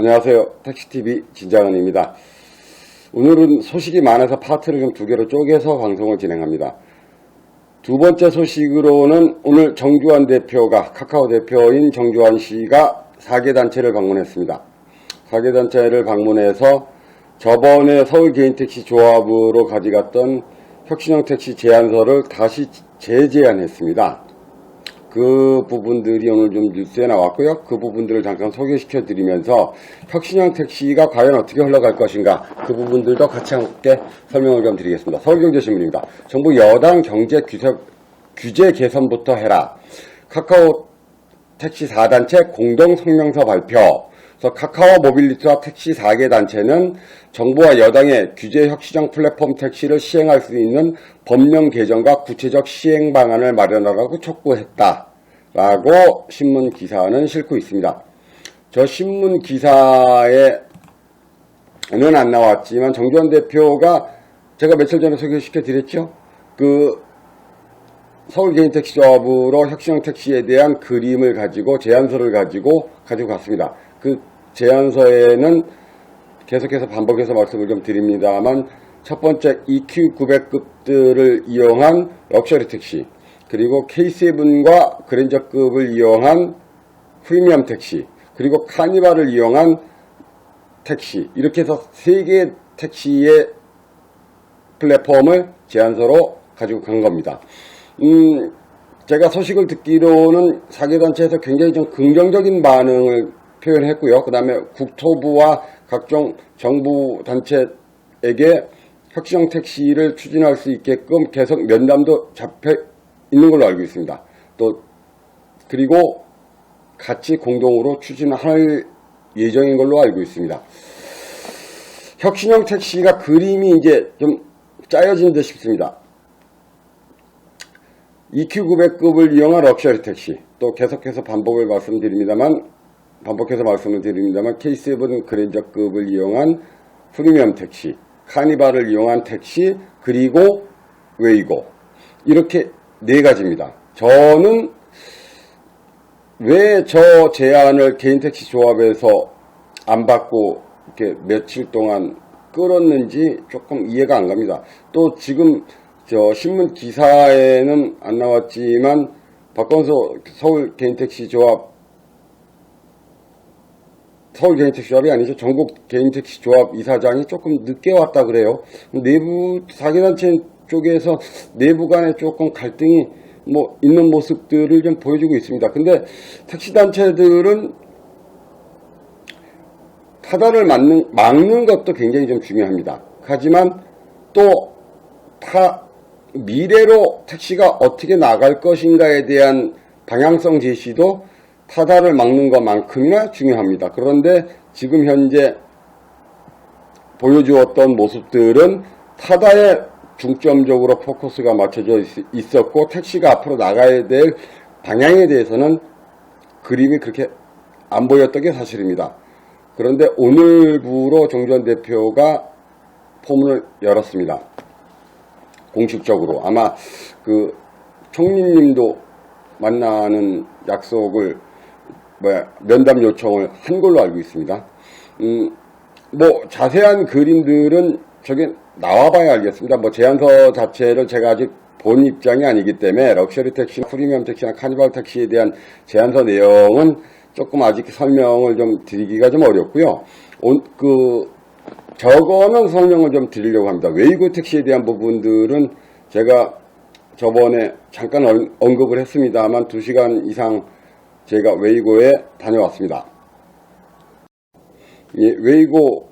안녕하세요. 택시TV 진장은입니다. 오늘은 소식이 많아서 파트를 좀 두 개로 쪼개서 방송을 진행합니다. 두 번째 소식으로는 오늘 정주환 대표가, 카카오 대표인 정주환 씨가 4개 단체를 방문했습니다. 4개 단체를 방문해서 저번에 서울 개인택시 조합으로 가져갔던 혁신형 택시 제안서를 다시 재제안했습니다. 그 부분들이 오늘 좀 뉴스에 나왔고요. 그 부분들을 잠깐 소개시켜 드리면서 혁신형 택시가 과연 어떻게 흘러갈 것인가, 그 부분들도 같이 함께 설명을 좀 드리겠습니다. 서울경제신문입니다. 정부 여당 경제 규제 개선부터 해라. 카카오 택시 4단체 공동 성명서 발표. 그래서 카카오 모빌리티와 택시 4개 단체는 정부와 여당의 규제 혁신형 플랫폼 택시를 시행할 수 있는 법령 개정과 구체적 시행 방안을 마련하라고 촉구했다라고 신문 기사는 싣고 있습니다. 저 신문 기사에는 안 나왔지만 정주환 대표가 제가 며칠 전에 소개시켜 드렸죠. 그 서울 개인택시 조합으로 혁신형 택시에 대한 그림을 가지고 제안서를 가지고 갔습니다. 그 제안서에는 계속해서 반복해서 말씀을 좀 드립니다만, 첫 번째 EQ900급들을 이용한 럭셔리 택시, 그리고 K7과 그랜저급을 이용한 프리미엄 택시, 그리고 카니발을 이용한 택시, 이렇게 해서 3개의 택시의 플랫폼을 제안서로 가지고 간 겁니다. 제가 소식을 듣기로는 4개 단체에서 굉장히 좀 긍정적인 반응을 표현했고요. 그 다음에 국토부와 각종 정부 단체에게 혁신형 택시를 추진할 수 있게끔 계속 면담도 잡혀 있는 걸로 알고 있습니다. 또 그리고 같이 공동으로 추진할 예정인 걸로 알고 있습니다. 혁신형 택시가 그림이 이제 좀 짜여진 듯 싶습니다. EQ900급을 이용한 럭셔리 택시, 또 계속해서 반복을 말씀드립니다만 K7 그랜저급을 이용한 프리미엄 택시, 카니발을 이용한 택시, 그리고 웨이고, 이렇게 4가지입니다. 저는 왜 저 제안을 개인택시 조합에서 안 받고 이렇게 며칠 동안 끌었는지 조금 이해가 안 갑니다. 또 지금 저 신문 기사에는 안 나왔지만 박건서 서울 개인택시 조합이 아니죠. 전국 개인택시 조합 이사장이 조금 늦게 왔다 그래요. 내부 사기단체 쪽에서 내부 간에 조금 갈등이 있는 모습들을 좀 보여주고 있습니다. 근데 택시단체들은 타단을 막는 것도 굉장히 좀 중요합니다. 하지만 또 미래로 택시가 어떻게 나갈 것인가에 대한 방향성 제시도 타다를 막는 것만큼이나 중요합니다. 그런데 지금 현재 보여주었던 모습들은 타다에 중점적으로 포커스가 맞춰져 있었고, 택시가 앞으로 나가야 될 방향에 대해서는 그림이 그렇게 안 보였던 게 사실입니다. 그런데 오늘부로 정주환 대표가 포문을 열었습니다. 공식적으로. 아마 그 총리님도 만나는 약속을 면담 요청을 한 걸로 알고 있습니다. 자세한 그림들은 저게 나와봐야 알겠습니다. 제안서 자체를 제가 아직 본 입장이 아니기 때문에 럭셔리 택시나 프리미엄 택시나 카니발 택시에 대한 제안서 내용은 조금 아직 설명을 좀 드리기가 좀 어렵고요. 저거는 설명을 좀 드리려고 합니다. 웨이고 택시에 대한 부분들은 제가 저번에 잠깐 언급을 했습니다만 2시간 이상 제가 웨이고에 다녀왔습니다. 웨이고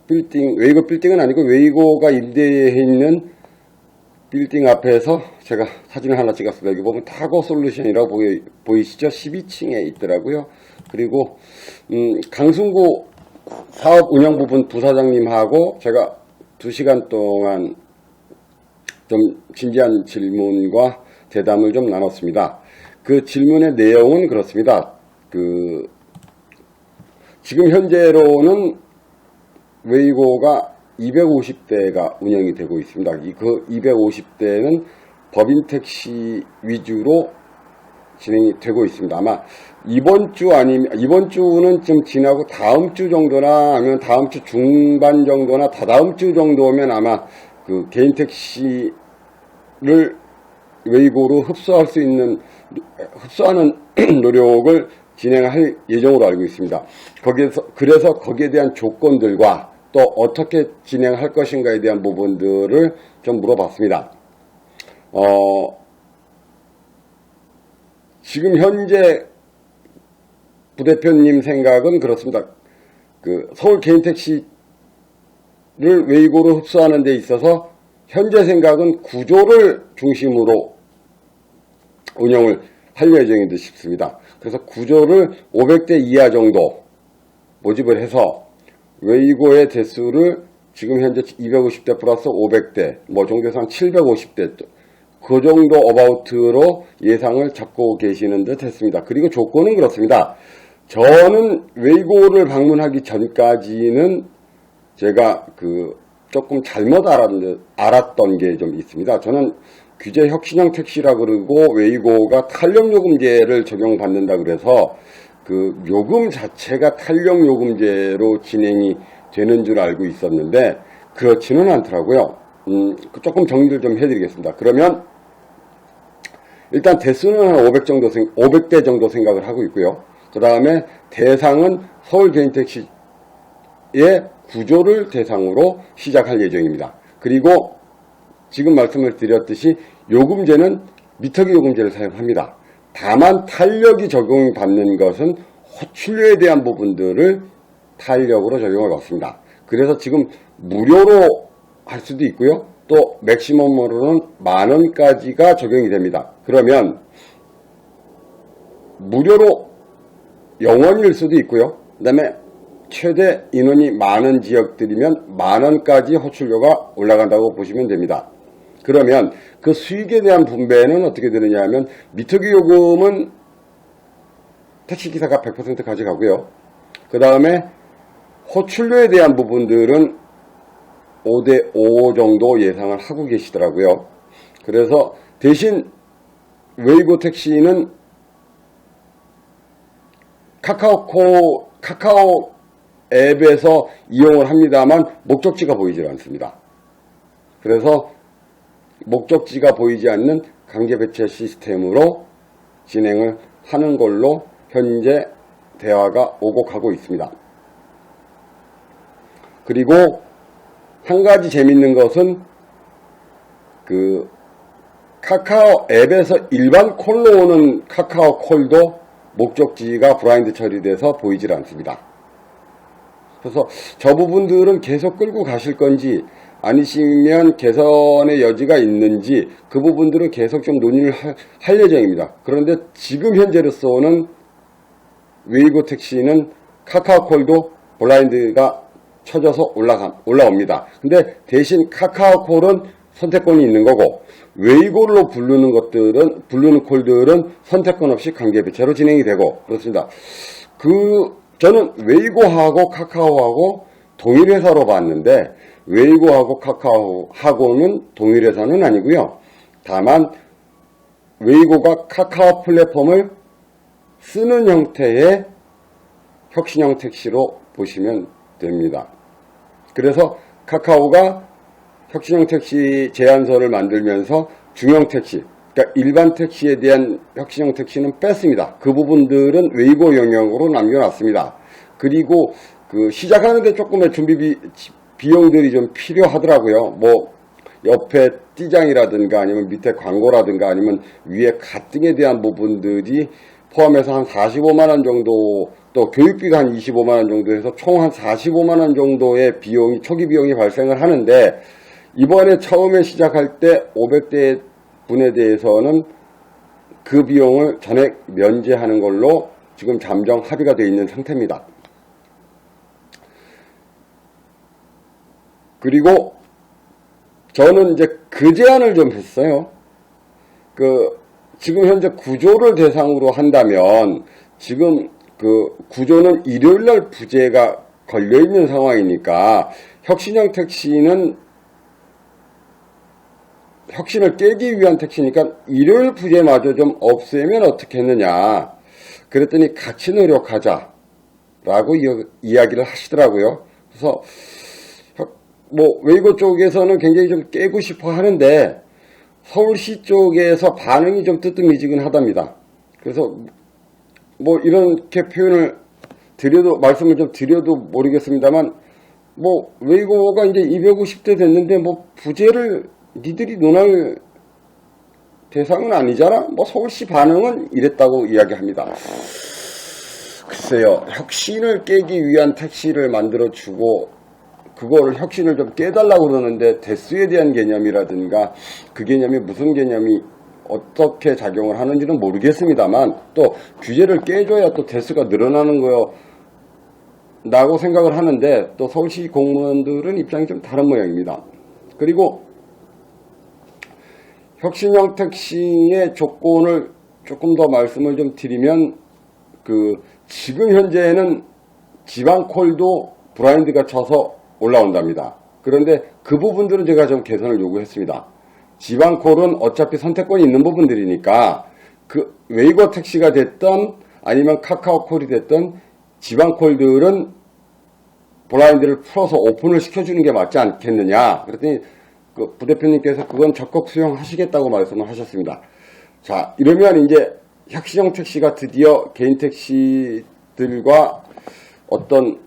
빌딩은 아니고 웨이고가 임대해 있는 빌딩 앞에서 제가 사진을 하나 찍었습니다. 여기 보면 타고 솔루션이라고 보이시죠? 12층에 있더라고요. 그리고 강승구 사업 운영 부분 부사장님하고 제가 2시간 동안 좀 진지한 질문과 대담을 좀 나눴습니다. 그 질문의 내용은 그렇습니다. 지금 현재로는 웨이고가 250대가 운영이 되고 있습니다. 그 250대는 법인 택시 위주로 진행이 되고 있습니다. 아마 이번 주는 좀 지나고 다음 주 정도나 아니면 다음 주 중반 정도나 다다음 주 정도면 아마 그 개인 택시를 웨이고로 흡수하는 노력을 진행할 예정으로 알고 있습니다. 그래서 거기에 대한 조건들과 또 어떻게 진행할 것인가에 대한 부분들을 좀 물어봤습니다. 지금 현재 부대표님 생각은 그렇습니다. 그 서울 개인택시를 웨이고로 흡수하는 데 있어서 현재 생각은 구조를 중심으로 운영을 할 예정인 듯 싶습니다. 그래서 구조를 500대 이하 정도 모집을 해서 웨이고의 대수를 지금 현재 250대 플러스 500대 뭐 정도에서 한 750대 그 정도 어바우트로 예상을 잡고 계시는 듯 했습니다. 그리고 조건은 그렇습니다. 저는 웨이고를 방문하기 전까지는 제가 조금 잘못 알았던 게 좀 있습니다. 저는 규제 혁신형 택시라 그러고 웨이고가 탄력요금제를 적용받는다 그래서 그 요금 자체가 탄력요금제로 진행이 되는 줄 알고 있었는데 그렇지는 않더라고요. 조금 정리를 좀 해드리겠습니다. 그러면 일단 대수는 한 500대 정도 생각을 하고 있고요. 그 다음에 대상은 서울 개인택시의 구조를 대상으로 시작할 예정입니다. 그리고 지금 말씀을 드렸듯이 요금제는 미터기 요금제를 사용합니다. 다만 탄력이 적용받는 것은 호출료에 대한 부분들을 탄력으로 적용을 받습니다. 그래서 지금 무료로 할 수도 있고요. 또 맥시멈으로는 10,000원까지가 적용이 됩니다. 그러면 무료로 0원일 수도 있고요. 그 다음에 최대 인원이 많은 지역들이면 10,000원까지 호출료가 올라간다고 보시면 됩니다. 그러면 그 수익에 대한 분배는 어떻게 되느냐 하면 미터기 요금은 택시기사가 100% 가져가고요. 그 다음에 호출료에 대한 부분들은 5대5 정도 예상을 하고 계시더라고요. 그래서 대신 웨이고 택시는 카카오 앱에서 이용을 합니다만 목적지가 보이질 않습니다. 그래서 목적지가 보이지 않는 관계 배치 시스템으로 진행을 하는 걸로 현재 대화가 오고 가고 있습니다. 그리고 한 가지 재밌는 것은 그 카카오 앱에서 일반 콜로 오는 카카오 콜도 목적지가 블라인드 처리돼서 보이질 않습니다. 그래서 저 부분들은 계속 끌고 가실 건지 아니시면 개선의 여지가 있는지 그 부분들은 계속 좀 논의를 할 예정입니다. 그런데 지금 현재로서는 웨이고 택시는 카카오콜도 블라인드가 쳐져서 올라옵니다. 근데 대신 카카오콜은 선택권이 있는 거고 웨이고로 부르는 콜들은 선택권 없이 관계 배치로 진행이 되고 그렇습니다. 저는 웨이고하고 카카오하고 동일 회사로 봤는데 웨이고하고 카카오하고는 동일 회사는 아니고요. 다만 웨이고가 카카오 플랫폼을 쓰는 형태의 혁신형 택시로 보시면 됩니다. 그래서 카카오가 혁신형 택시 제안서를 만들면서 중형 택시, 그러니까 일반 택시에 대한 혁신형 택시는 뺐습니다. 그 부분들은 웨이고 영역으로 남겨놨습니다. 그리고 시작하는데 조금의 준비 비용들이 좀 필요하더라고요. 뭐 옆에 띠장이라든가 아니면 밑에 광고라든가 아니면 위에 가등에 대한 부분들이 포함해서 한 45만원 정도 또 교육비가 한 25만원 정도 해서 총 한 45만원 정도의 초기 비용이 발생을 하는데 이번에 처음에 시작할 때 500대 분에 대해서는 그 비용을 전액 면제하는 걸로 지금 잠정 합의가 되어 있는 상태입니다. 그리고 저는 이제 그 제안을 좀 했어요. 지금 현재 구조를 대상으로 한다면 지금 구조는 일요일날 부재가 걸려있는 상황이니까 혁신형 택시는 혁신을 깨기 위한 택시니까 일요일 부재마저 좀 없애면 어떻겠느냐. 그랬더니 같이 노력하자 라고 이야기를 하시더라고요. 그래서 뭐 웨이고 쪽에서는 굉장히 좀 깨고 싶어 하는데 서울시 쪽에서 반응이 좀 뜨뜻미지근하답니다. 그래서 뭐 이렇게 표현을 말씀을 좀 드려도 모르겠습니다만, 뭐 웨이고가 이제 250대 됐는데 뭐 부재를 니들이 논할 대상은 아니잖아. 뭐 서울시 반응은 이랬다고 이야기합니다. 글쎄요, 혁신을 깨기 위한 택시를 만들어주고 그거를 혁신을 좀 깨달라고 그러는데 대수에 대한 개념이라든가 그 개념이 무슨 개념이 어떻게 작용을 하는지는 모르겠습니다만, 또 규제를 깨줘야 또 대수가 늘어나는 거요 라고 생각을 하는데, 또 서울시 공무원들은 입장이 좀 다른 모양입니다. 그리고 혁신형 택시의 조건을 조금 더 말씀을 좀 드리면, 지금 현재는 지방콜도 브라인드가 쳐서 올라온답니다. 그런데 그 부분들은 제가 좀 개선을 요구했습니다. 지방콜은 어차피 선택권이 있는 부분들이니까 그 웨이고 택시가 됐던 아니면 카카오콜이 됐던 지방콜들은 브라인드를 풀어서 오픈을 시켜주는 게 맞지 않겠느냐. 그랬더니 그 부대표님께서 그건 적극 수용하시겠다고 말씀을 하셨습니다. 자, 이러면 이제 혁신형 택시가 드디어 개인 택시들과 어떤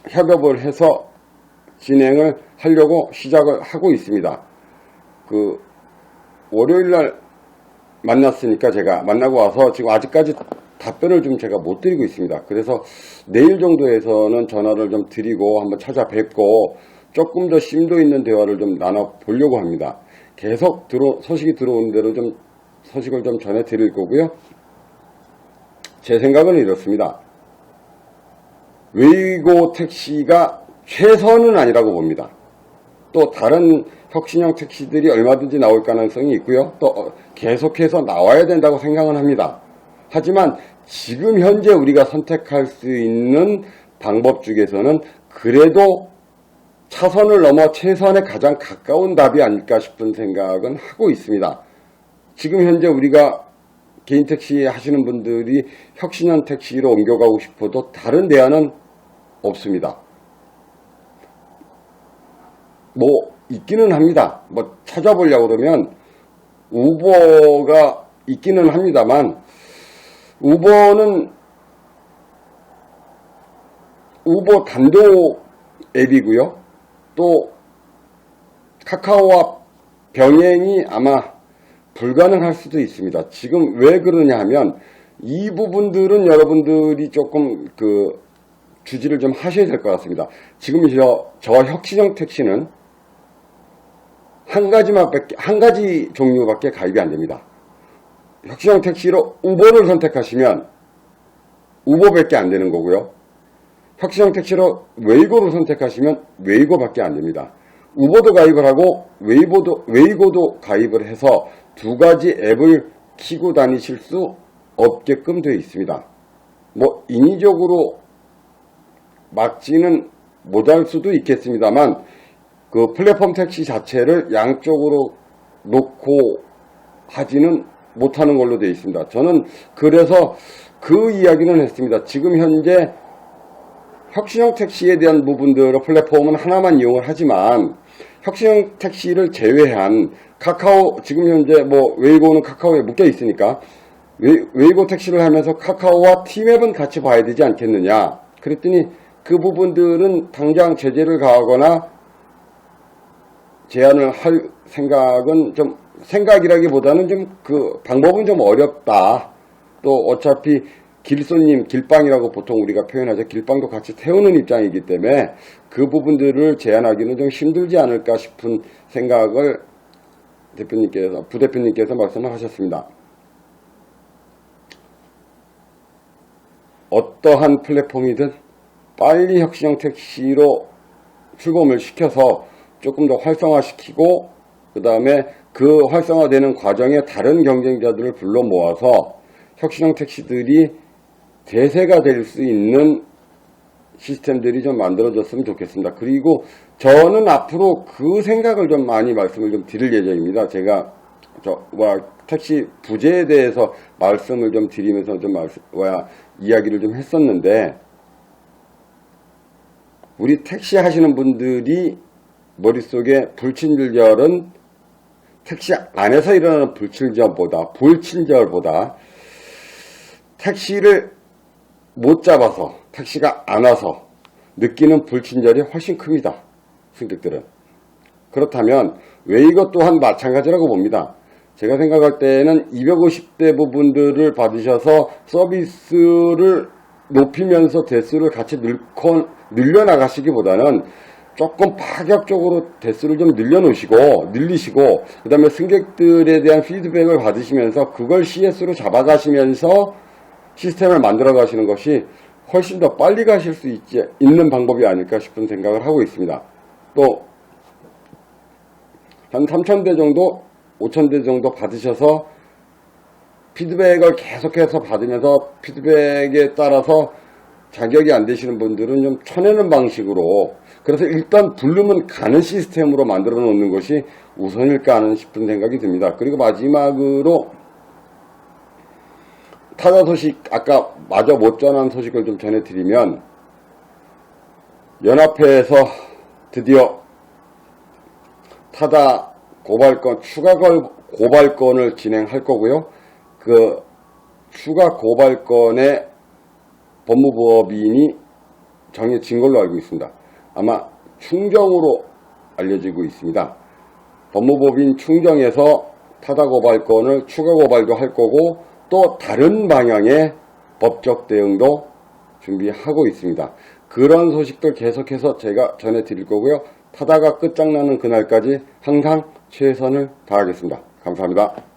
협업을 해서 진행을 하려고 시작을 하고 있습니다. 월요일날 만났으니까 제가 만나고 와서 지금 아직까지 답변을 좀 제가 못 드리고 있습니다. 그래서 내일 정도에서는 전화를 좀 드리고 한번 찾아뵙고 조금 더 심도 있는 대화를 좀 나눠보려고 합니다. 계속 소식이 들어오는 대로 좀 소식을 좀 전해드릴 거고요. 제 생각은 이렇습니다. 웨이고 택시가 최선은 아니라고 봅니다. 또 다른 혁신형 택시들이 얼마든지 나올 가능성이 있고요. 또 계속해서 나와야 된다고 생각은 합니다. 하지만 지금 현재 우리가 선택할 수 있는 방법 중에서는 그래도 차선을 넘어 최선에 가장 가까운 답이 아닐까 싶은 생각은 하고 있습니다. 지금 현재 우리가 개인 택시 하시는 분들이 혁신형 택시로 옮겨가고 싶어도 다른 대안은 없습니다. 뭐 있기는 합니다. 뭐 찾아보려고 그러면 우버가 있기는 합니다만, 우버는 우버 단독 앱이고요. 또 카카오와 병행이 아마 불가능할 수도 있습니다. 지금 왜 그러냐 하면 이 부분들은 여러분들이 조금 주지를 좀 하셔야 될 것 같습니다. 지금 저와 혁신형 택시는 한 가지 종류밖에 가입이 안 됩니다. 혁신형 택시로 우버를 선택하시면 우버밖에 안 되는 거고요. 혁신형 택시로 웨이고를 선택하시면 웨이고밖에 안 됩니다. 우버도 가입을 하고 웨이고도 가입을 해서 두 가지 앱을 키고 다니실 수 없게끔 되어 있습니다. 뭐 인위적으로 막지는 못할 수도 있겠습니다만 그 플랫폼 택시 자체를 양쪽으로 놓고 하지는 못하는 걸로 되어 있습니다. 저는 그래서 그 이야기는 했습니다. 지금 현재 혁신형 택시에 대한 부분들의 플랫폼은 하나만 이용을 하지만 혁신형 택시를 제외한 지금 현재 뭐 웨이고는 카카오에 묶여 있으니까 웨이고 택시를 하면서 카카오와 티맵은 같이 봐야 되지 않겠느냐. 그랬더니 그 부분들은 당장 제재를 가하거나 제한을 할 생각은 생각이라기보다는 방법은 좀 어렵다. 또 어차피 길손님, 길빵이라고 보통 우리가 표현하죠. 길빵도 같이 태우는 입장이기 때문에 그 부분들을 제한하기는 좀 힘들지 않을까 싶은 생각을 부대표님께서 말씀을 하셨습니다. 어떠한 플랫폼이든 빨리 혁신형 택시로 출범을 시켜서 조금 더 활성화시키고 그 다음에 그 활성화되는 과정에 다른 경쟁자들을 불러 모아서 혁신형 택시들이 대세가 될 수 있는 시스템들이 좀 만들어졌으면 좋겠습니다. 그리고 저는 앞으로 그 생각을 좀 많이 말씀을 좀 드릴 예정입니다. 제가 택시 부재에 대해서 말씀을 좀 드리면서 좀 이야기를 좀 했었는데, 우리 택시 하시는 분들이 머릿속에 불친절은 택시 안에서 일어나는 불친절보다 택시를 못 잡아서 택시가 안 와서 느끼는 불친절이 훨씬 큽니다. 승객들은. 그렇다면 왜 이것 또한 마찬가지라고 봅니다. 제가 생각할 때는 250대 부분들을 받으셔서 서비스를 높이면서 대수를 같이 늘려나가시기보다는 조금 파격적으로 대수를 좀 늘리시고, 그 다음에 승객들에 대한 피드백을 받으시면서 그걸 CS로 잡아가시면서 시스템을 만들어 가시는 것이 훨씬 더 빨리 가실 수 있는 방법이 아닐까 싶은 생각을 하고 있습니다. 또 한 3,000대 정도, 5,000대 정도 받으셔서 피드백을 계속해서 받으면서 피드백에 따라서 자격이 안 되시는 분들은 좀 쳐내는 방식으로, 그래서 일단 부르면 가는 시스템으로 만들어 놓는 것이 우선일까 하는 싶은 생각이 듭니다. 그리고 마지막으로 타다 소식, 아까 마저 못 전한 소식을 좀 전해드리면, 연합회에서 드디어 타다 추가 고발건을 진행할 거고요. 그 추가 고발건에 법무법인이 정해진 걸로 알고 있습니다. 아마 충정으로 알려지고 있습니다. 법무법인 충정에서 타다 고발건을 추가 고발도 할 거고, 또 다른 방향의 법적 대응도 준비하고 있습니다. 그런 소식들 계속해서 제가 전해드릴 거고요. 타다가 끝장나는 그날까지 항상 최선을 다하겠습니다. 감사합니다.